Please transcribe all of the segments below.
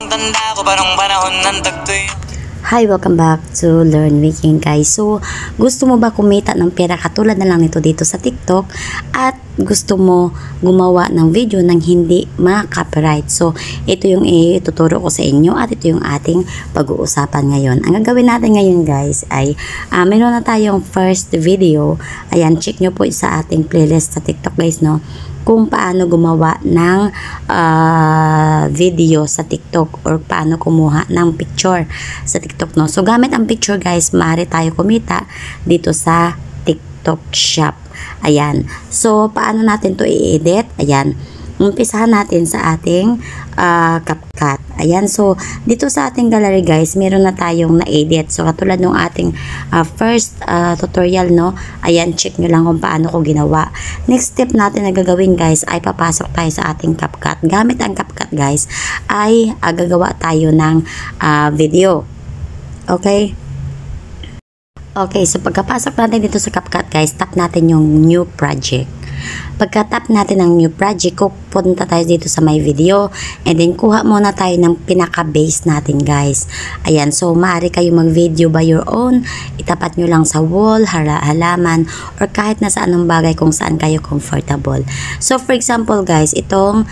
Tanda ko parang panahon ng tagtoy. Hi, welcome back to Learn Making guys. So, gusto mo ba kumita ng pera katulad na lang nito dito sa TikTok at gusto mo gumawa ng video nang hindi ma-copyright? So, ito yung ituturo ko sa inyo at ito yung ating pag-uusapan ngayon. Ang gagawin natin ngayon guys ay meron na tayong first video. Ayan, check nyo po sa ating playlist sa TikTok guys, no? Kung paano gumawa ng video sa TikTok or paano kumuha ng picture sa TikTok, no? So, gamit ang picture guys, maaari tayo kumita dito sa TikTok shop. Ayan. So, paano natin to i-edit? Ayan. Umpisahan natin sa ating CapCut. Ayan. So, dito sa ating gallery guys, meron na tayong na-edit. So, katulad ng ating first tutorial, no? Ayan, check nyo lang kung paano ko ginawa. Next step natin na gagawin guys, ay papasok tayo sa ating CapCut. Gamit ang CapCut guys, ay gagawa tayo ng video. Okay? Okay, so pagkapasok natin dito sa CapCut guys, tap natin yung new project. Pagka-tap natin ang new project, pupunta tayo dito sa my video and then kuha muna tayo ng pinaka-base natin guys. Ayan, so maaari kayo mag-video by your own, itapat nyo lang sa wall, halaman, or kahit na sa anong bagay kung saan kayo comfortable. So for example guys, itong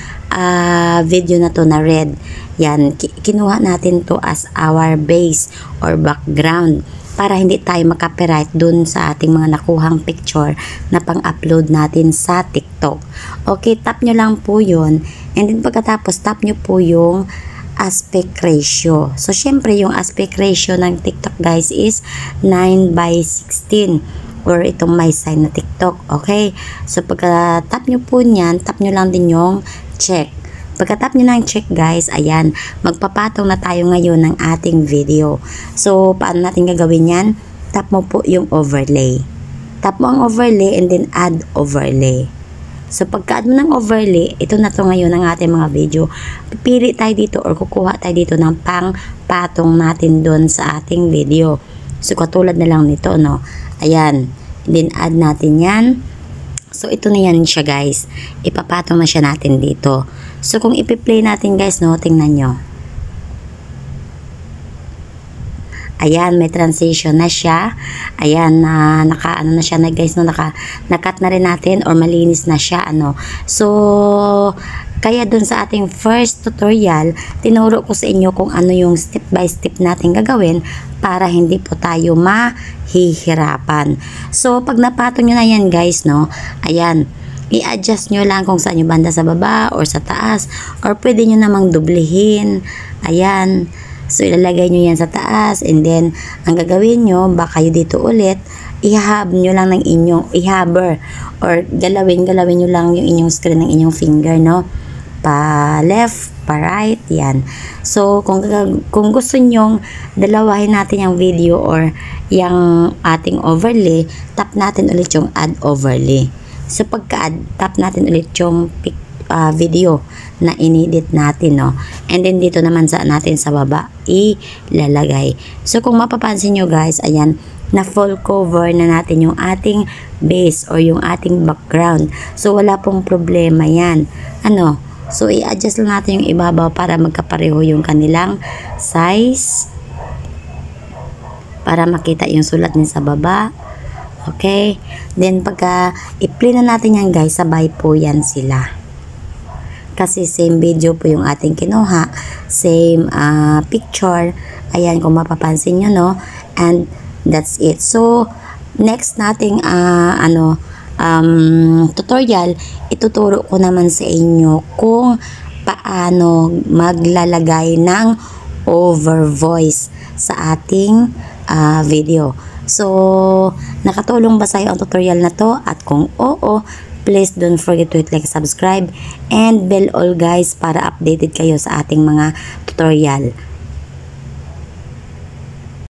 video na to na red, yan, kinuha natin to as our base or background para hindi tayo makapiright dun sa ating mga nakuhang picture na pang-upload natin sa TikTok. Okay, tap nyo lang po yun. And then pagkatapos, tap nyo po yung aspect ratio. So, syempre, yung aspect ratio ng TikTok guys is 9:16 or itong may sign na TikTok. Okay? So, pagka-tap nyo po nyan, tap nyo lang din yung check. Pagka-tap nyo ng check guys, ayan, magpapatong na tayo ngayon ng ating video. So, paano natin gagawin yan? Tap mo po yung overlay. Tap mo ang overlay and then add overlay. So, pagka-add mo ng overlay, ito na to ngayon ang ating mga video. Pipili tayo dito or kukuha tayo dito ng pang-patong natin doon sa ating video. So, katulad na lang nito, no? Ayan. And then, add natin yan. So, ito na yan siya guys. Ipapatong na siya natin dito. So, kung ipi-play natin guys, no, tingnan nyo. Ayan, may transition na siya. Ayan, naka-ano na siya na guys, no, naka-cut na rin natin or malinis na siya, ano. So, kaya dun sa ating first tutorial, tinuro ko sa inyo kung ano yung step by step natin gagawin para hindi po tayo mahihirapan. So, pag napatong nyo na yan guys, no, ayan, i-adjust nyo lang kung saan yung banda sa baba or sa taas or pwede nyo namang dublihin. Ayan. So, ilalagay nyo yan sa taas and then, ang gagawin nyo, baka kayo dito ulit, ihahab nyo lang ng inyong, ihover or galawin nyo lang yung inyong screen ng inyong finger, no? Pa left, pa right, yan. So, kung gusto nyong dalawahin natin yung video or yung ating overlay, tap natin ulit yung add overlay. So, pagka-add, tap natin ulit yung video na inedit natin, no? And then, dito naman natin sa baba, ilalagay. So, kung mapapansin nyo guys, ayan, na full cover na natin yung ating base or yung ating background. So, wala pong problema yan. Ano? So, i-adjust lang natin yung ibabaw para magkapareho yung kanilang size. Para makita yung sulat niya sa baba. Okay? Then, pagka i-play na natin yan guys, sabay po yan sila. Kasi same video po yung ating kinuha. Same picture. Ayan, kung mapapansin nyo, no? And that's it. So, next nating tutorial, ituturo ko naman sa inyo kung paano maglalagay ng over voice sa ating video. So, nakatulong ba sa'yo ang tutorial na to? At kung oo, please don't forget to hit like, subscribe, and bell all guys para updated kayo sa ating mga tutorial.